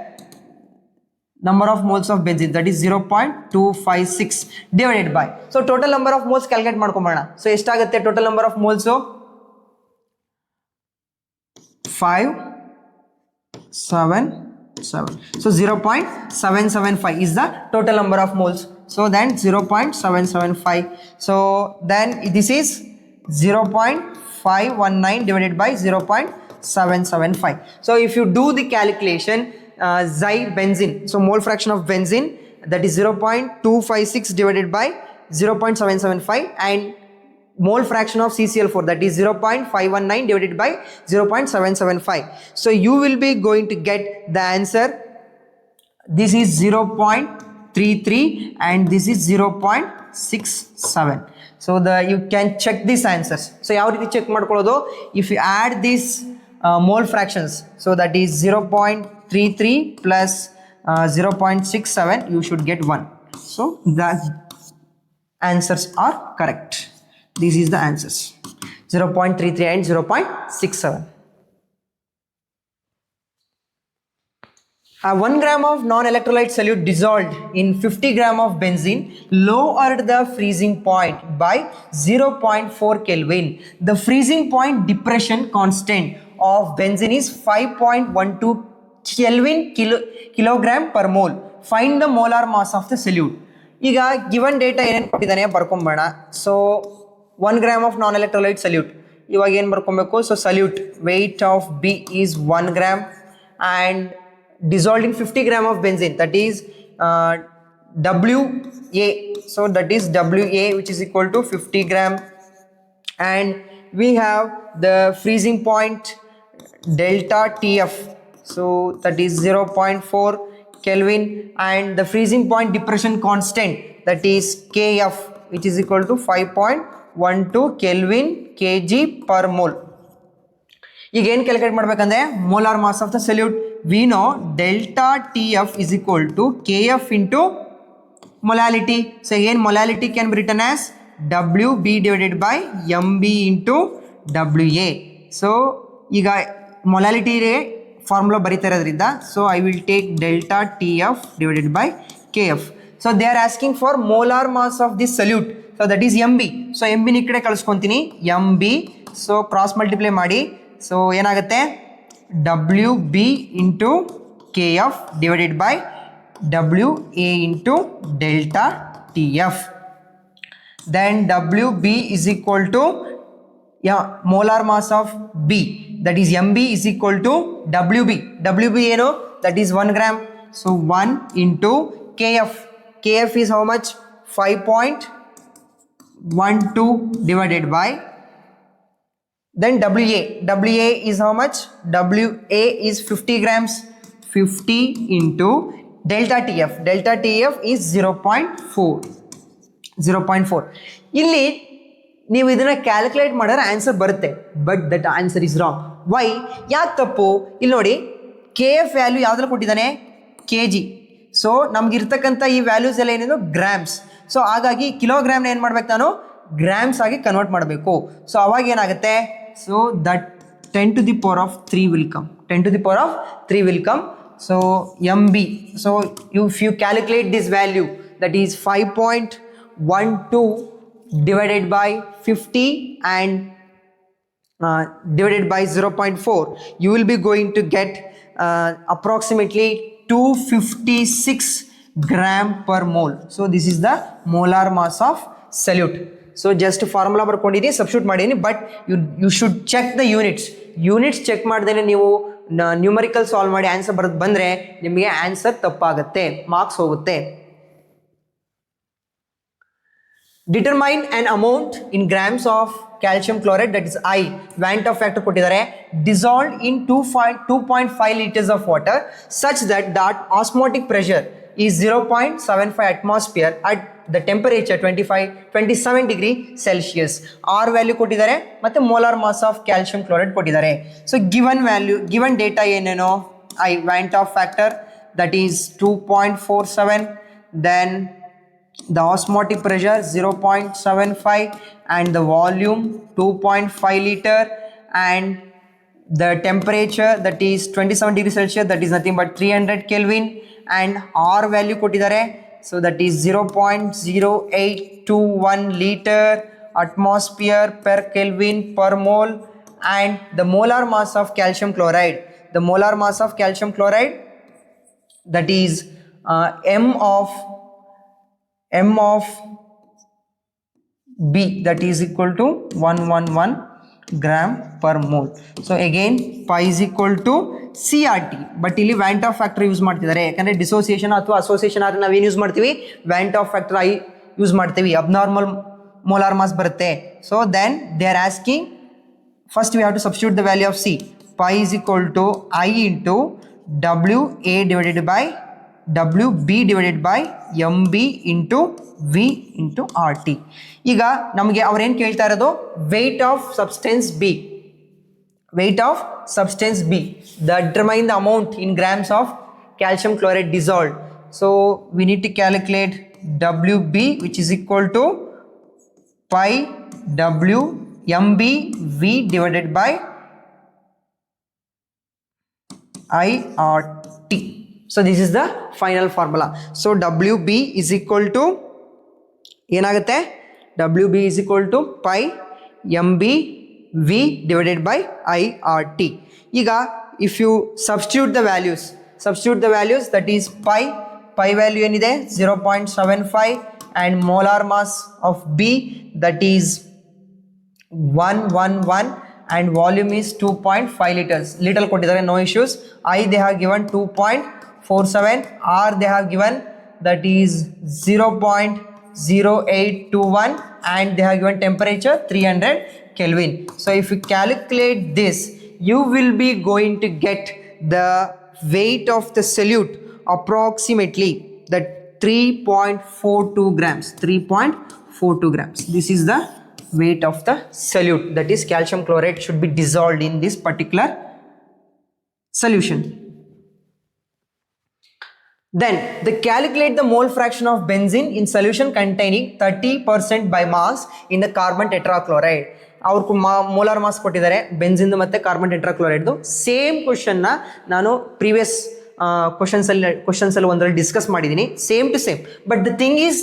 A: number of moles of benzene, that is 0.256 divided by, so total number of moles calculate ಮಾಡ್ಕೊಂಬೋಣ. ಸೊ ಎಷ್ಟಾಗುತ್ತೆ total number of moles, 577. So 0.775 is the total number of moles. So then 0.775. So then this is 0.519 divided by 0.775. So if you do the calculation, xy benzene, so mole fraction of benzene, that is 0.256 divided by 0.775, and mole fraction of CCl4, that is 0.519 divided by 0.775. So you will be going to get the answer. This is 0.33 and this is 0.67. So you can check these answers. So ಯಾವ ರೀತಿ check ಮಾಡ್ಕೊಳ್ಳೋದು, if you add these mole fractions, so that is 0.33 plus 0.67, you should get 1. So the answers are correct. This is the answers, 0.33 and 0.67. 1 gram of non-electrolyte solute dissolved in 50 gram of benzene lowered the freezing point by 0.4 Kelvin. The freezing point depression constant of benzene is 5.12 Kelvin kilogram per mole. Find the molar mass of the solute. ಈಗ given data ಏನೇನು ಕೊಟ್ಟಿದ್ದಾನೆ ಬರ್ಕೊಂಬೋಣ. So 1 gram of non-electrolyte solute, ಇವಾಗ ಏನು ಬರ್ಕೊಬೇಕು, so solute weight of B is 1 gram and dissolved in 50 gram of benzene, that is WA, so that is WA, which is equal to 50 gram, and we have the freezing point delta TF, so that is 0.4 Kelvin, and the freezing point depression constant, that is KF, which is equal to 5.12 Kelvin kg per mole. ಈಗ ಏನು calculate ಮಾಡಬೇಕಂದ್ರೆ molar mass of the solute, we know delta TF is equal to KF into molality. So again molality can be written as WB divided by MB into WA. So ಈಗ molality formula ಬರೀತಾ ಇರೋದ್ರಿಂದ, so I will take delta TF divided by KF. So they are asking for molar mass of this solute. So that is MB. So MB ಈ ಕಡೆ ಕಳಿಸ್ಕೊತೀನಿ, MB. So cross multiply ಮಾಡಿ, so ಏನಾಗುತ್ತೆ WB into KF divided by WA into delta TF. Then WB is equal to molar mass of B, that is MB is equal to WB. WB ಏನು, that is 1 gram. So 1 into KF. KF is how much? 5.12 divided by, then WA. WA is how much? WA is 50 grams. 50 into delta TF. Delta TF is 0.4. ಇಲ್ಲಿ ನೀವು ಇದನ್ನ calculate ಮಾಡಿದ್ರೆ answer ಬರುತ್ತೆ, but that answer is wrong. Why? ಯಾಕೆ ತಪ್ಪು? ಇಲ್ಲಿ ನೋಡಿ, KF value ಯಾವ್ದ್ರಲ್ಲಿ ಕೊಟ್ಟಿದ್ದಾನೆ? kg. ಸೊ ನಮ್ಗಿರ್ತಕ್ಕಂಥ ಈ ವ್ಯಾಲ್ಯೂಸ್ ಎಲ್ಲ ಏನೇನು ಗ್ರಾಮ್ಸ್. ಸೊ ಹಾಗಾಗಿ ಕಿಲೋಗ್ರಾಮ್ನ ಏನು ಮಾಡ್ಬೇಕು ನಾನು? ಗ್ರಾಮ್ಸ್ ಆಗಿ ಕನ್ವರ್ಟ್ ಮಾಡಬೇಕು. ಸೊ ಅವಾಗ ಏನಾಗುತ್ತೆ? So that 10 to the power of 3 will come. 10 to the power of 3 will come. So MB. So if you calculate this value, that is 5.12 divided by 50 and divided by 0.4, you will be going to get approximately 256 gram per mole. So this is the molar mass of solute. So just formula ಬರ್ಕೊಂಡಿದ್ದೀನಿ, substitute ಮಾಡೀನಿ, but you should check the units check ಮಾಡ್ದೇನೆ ನೀವು numerical solve ಮಾಡಿ answer ಬಂದರೆ ನಿಮಗೆ answer ತಪ್ಪಾಗುತ್ತೆ, marks ಹೋಗುತ್ತೆ. Determine an amount in grams of calcium chloride, that is I, Van't Hoff factor ಕೊಟ್ಟಿದ್ದಾರೆ, dissolved in 2.5 liters of water such that osmotic pressure is 0.75 atmosphere at the temperature 27 degree Celsius. R value ಕೊಟ್ಟಿದ್ದಾರೆ ಮತ್ತೆ molar mass of calcium chloride ಕೊಟ್ಟಿದ್ದಾರೆ. So given data ಏನೇನೋ I, Van't Hoff factor, that is 2.47, then the osmotic pressure 0.75 and the volume 2.5 liter and the temperature, that is 27 degree Celsius, that is nothing but 300 Kelvin, and R value ಕೊಟ್ಟಿದ್ದಾರೆ. So that is 0.0821 liter atmosphere per Kelvin per mole, and the molar mass of calcium chloride, that is M of B, that is equal to 111 gram per mole. So again pi is equal to CRT, but ಇಲ್ಲಿ Van't Hoff factor use ಮಾಡ್ತಿದ್ದಾರೆ, ಯಾಕಂದರೆ dissociation ಅಥವಾ association ಆದರೆ ನಾವೇನು use ಮಾಡ್ತೀವಿ? Van't Hoff factor I use ಮಾಡ್ತೀವಿ, abnormal molar mass ಬರುತ್ತೆ. So then they are asking, first we have to substitute the value of C. pi is equal to I into WA divided by WB divided by MB into V into RT. ಈಗ ನಮಗೆ ಅವ್ರೇನು ಕೇಳ್ತಾ ಇರೋದು? Weight of substance B. Determine the amount in grams of calcium chloride dissolved. So we need to calculate WB, which is equal to pi WMB V divided by IRT. So this is the final formula. So WB is equal to ಏನಾಗುತ್ತೆ? WB is equal to pi MB V divided by IRT. ಈಗ if you substitute the values, that is pi value ಏನಿದೆ? 0.75, and molar mass of B, that is 111, and volume is 2.5 liters. Little ಕೊಟ್ಟಿದ್ದಾರೆ, no issues. I they have given 2.47, R they have given, that is 0.0821, and they have given temperature 300 Kelvin. So if you calculate this, you will be going to get the weight of the solute approximately that 3.42 grams. This is the weight of the solute, that is calcium chloride should be dissolved in this particular solution. Then they calculate the mole fraction of benzene in solution containing 30% by mass in the carbon tetrachloride. ಅವ್ರು molar mass ಕೊಟ್ಟಿದ್ದಾರೆ benzene ಮತ್ತು carbon ಟೆಟ್ರಾಕ್ಲೋರೈಡ್ದು. Same ಕ್ವಶನ್ನ ನಾನು previous ಕ್ವಶನ್ಸಲ್ಲಿ ಒಂದರಲ್ಲಿ discuss ಮಾಡಿದ್ದೀನಿ, same to same. But the thing is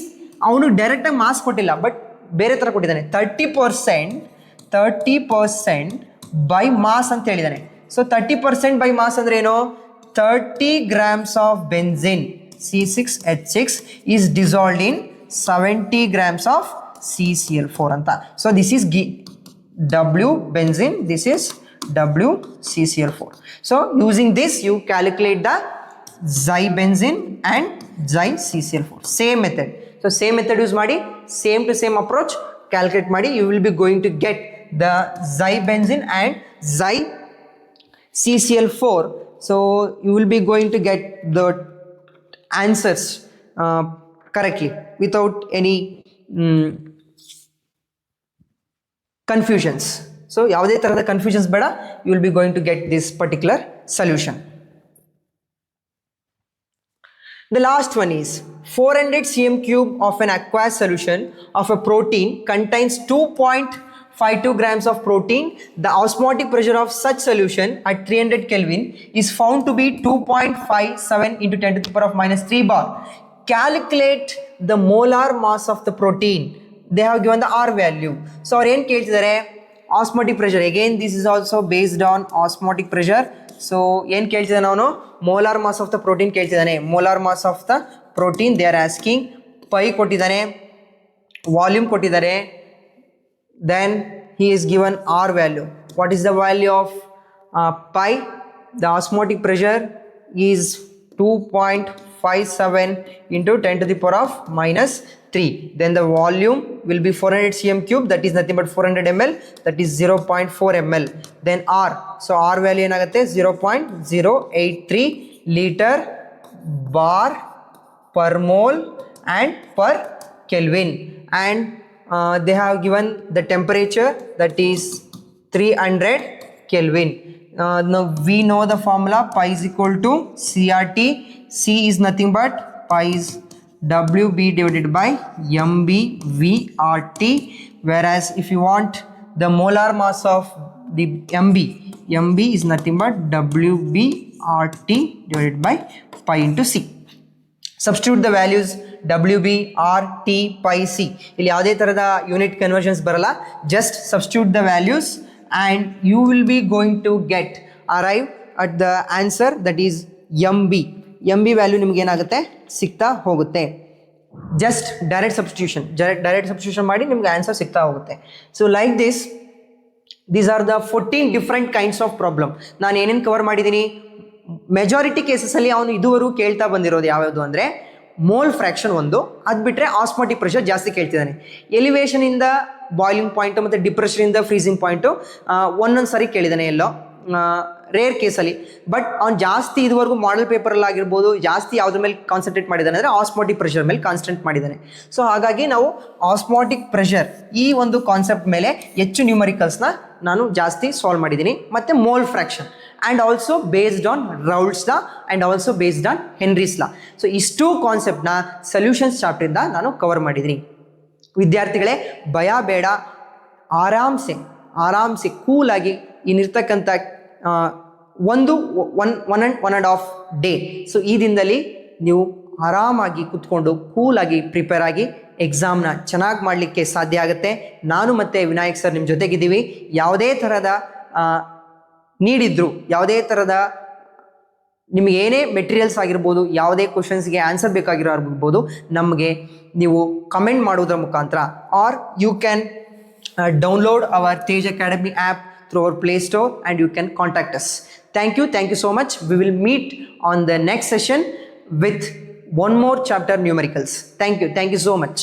A: ಅವನು ಡೈರೆಕ್ಟಾಗಿ ಮಾರ್ಕ್ಸ್ ಕೊಟ್ಟಿಲ್ಲ, ಬಟ್ ಬೇರೆ ಥರ ಕೊಟ್ಟಿದ್ದಾನೆ. 30% ಬೈ ಮಾಸ್ ಅಂತ ಹೇಳಿದ್ದಾನೆ. ಸೊ 30% ಬೈ ಮಾಸ್ ಅಂದರೆ ಏನು? 30 grams of benzene C6H6 is dissolved in 70 grams of CCl4 ಅಂತ. So this is W benzene, this is W CCl4. So using this you calculate the xybenzene and xy-CCl4. Same method. So same method use ಮಾಡಿ, same to same approach calculate ಮಾಡಿ. You will be going to get the xybenzene and xy-CCl4. So you will be going to get the answers correctly without any confusions. So ಯಾವುದೇ ತರಹದ confusions ಬೇಡ, you will be going to get this particular solution. The last one is 400 cm cube of an aqueous solution of a protein contains 2.52 grams of protein. The osmotic pressure of such solution at 300 Kelvin is found to be 2.57 into 10 to the power of minus 3 bar. Calculate the molar mass of the protein. They have given the R value. So ಅವ್ರು ಏನು ಕೇಳ್ತಿದ್ದಾರೆ? osmotic pressure. Again this is also based on osmotic pressure. So ಏನು ಕೇಳ್ತಿದ್ದಾನೆ ಅವನು? molar mass of the protein ಕೇಳ್ತಿದ್ದಾನೆ. molar mass of the protein they are asking. pi ಕೊಟ್ಟಿದ್ದಾನೆ, volume ಕೊಟ್ಟಿದ್ದಾರೆ, then he is given R value. What is the value of pi? The osmotic pressure is 2.57 into 10 to the power of minus 3. Then the volume will be 400 cm cube, that is nothing but 400 ml, that is 0.4 ml. Then R, so R value ಏನಾಗುತ್ತೆ? 0.083 liter bar per mole and per Kelvin. And they have given the temperature, that is 300 Kelvin. Now we know the formula, pi is equal to CRT. C is nothing but pi is WB divided by MbVRT. Whereas if you want the molar mass of the MB is nothing but WbRT divided by pi into C. Substitute the values WB, R, T, pi, C. ಇಲ್ಲಿ ಯಾವುದೇ ಥರದ unit conversions ಬರಲ್ಲ, just substitute the values and you will be going to arrive at the answer, that is MB. MB value ನಿಮ್ಗೆ ಏನಾಗುತ್ತೆ? ಸಿಗ್ತಾ ಹೋಗುತ್ತೆ. Just direct substitution ಮಾಡಿ ನಿಮ್ಗೆ ಆನ್ಸರ್ ಸಿಗ್ತಾ ಹೋಗುತ್ತೆ. So like these are the 14 different kinds of problem. ನಾನು ಏನೇನು ಕವರ್ ಮಾಡಿದ್ದೀನಿ? ಮೆಜಾರಿಟಿ ಕೇಸಸಲ್ಲಿ ಅವನು ಇದುವರೆಗೂ ಕೇಳ್ತಾ ಬಂದಿರೋದು ಯಾವ್ಯಾವುದು ಅಂದರೆ ಮೋಲ್ ಫ್ರ್ಯಾಕ್ಷನ್ ಒಂದು, ಅದು ಬಿಟ್ಟರೆ ಆಸ್ಮಾಟಿಕ್ ಪ್ರೆಷರ್ ಜಾಸ್ತಿ ಕೇಳ್ತಿದ್ದಾನೆ. ಎಲಿವೇಶನಿಂದ ಬಾಯ್ಲಿಂಗ್ ಪಾಯಿಂಟು ಮತ್ತು ಡಿಪ್ರೆಷನಿಂದ ಫ್ರೀಸಿಂಗ್ ಪಾಯಿಂಟು ಒಂದೊಂದು ಸರಿ ಕೇಳಿದ್ದಾನೆ ಎಲ್ಲೋ ರೇರ್ ಕೇಸಲ್ಲಿ. ಬಟ್ ಅವ್ನು ಜಾಸ್ತಿ ಇದುವರೆಗೂ ಮಾಡೆಲ್ ಪೇಪರಲ್ಲಿ ಆಗಿರ್ಬೋದು ಜಾಸ್ತಿ ಯಾವುದ್ರ ಮೇಲೆ ಕಾನ್ಸಂಟ್ರೇಟ್ ಮಾಡಿದ್ದಾನೆ ಅಂದರೆ ಆಸ್ಮಾಟಿಕ್ ಪ್ರೆಷರ್ ಮೇಲೆ ಕಾನ್ಸಂಟ್ರೇಟ್ ಮಾಡಿದ್ದಾನೆ. ಸೊ ಹಾಗಾಗಿ ನಾವು ಆಸ್ಮಾಟಿಕ್ ಪ್ರೆಷರ್ ಈ ಒಂದು ಕಾನ್ಸೆಪ್ಟ್ ಮೇಲೆ ಹೆಚ್ಚು ನ್ಯೂಮರಿಕಲ್ಸ್ನ ನಾನು ಜಾಸ್ತಿ ಸಾಲ್ವ್ ಮಾಡಿದ್ದೀನಿ. ಮತ್ತು mole fraction and also based on Raoult's law and also based on Henry's law. So ಇಷ್ಟು ಕಾನ್ಸೆಪ್ಟ್ನ ಸೊಲ್ಯೂಷನ್ಸ್ ಚಾಪ್ಟರಿಂದ ನಾನು ಕವರ್ ಮಾಡಿದ್ದೀನಿ. ವಿದ್ಯಾರ್ಥಿಗಳೇ, ಭಯ ಬೇಡ, ಆರಾಮ್ಸೆ ಕೂಲಾಗಿ ಇನ್ನಿರ್ತಕ್ಕಂಥ one and half day, so ಈ ದಿನದಲ್ಲಿ ನೀವು ಆರಾಮಾಗಿ ಕೂತ್ಕೊಂಡು ಕೂಲಾಗಿ ಪ್ರಿಪೇರ್ ಆಗಿ ಎಕ್ಸಾಮ್ನ ಚೆನ್ನಾಗಿ ಮಾಡಲಿಕ್ಕೆ ಸಾಧ್ಯ ಆಗುತ್ತೆ. ನಾನು ಮತ್ತು ವಿನಾಯಕ್ ಸರ್ ನಿಮ್ಮ ಜೊತೆಗಿದ್ದೀವಿ. ಯಾವುದೇ ಥರದ ನೀಡಿದ್ರು, ಯಾವುದೇ ಥರದ ನಿಮಗೆ ಏನೇ ಮೆಟೀರಿಯಲ್ಸ್ ಆಗಿರ್ಬೋದು, ಯಾವುದೇ ಕ್ವಶನ್ಸ್ಗೆ ಆನ್ಸರ್ ಬೇಕಾಗಿರೋರ್ಬೋದು, ನಮಗೆ ನೀವು ಕಮೆಂಟ್ ಮಾಡೋದ್ರ ಮುಖಾಂತರ or you can download our Tej Academy app through our Play Store and you can contact us. Thank you so much. We will meet on the next session with one more chapter, numericals. Thank you so much.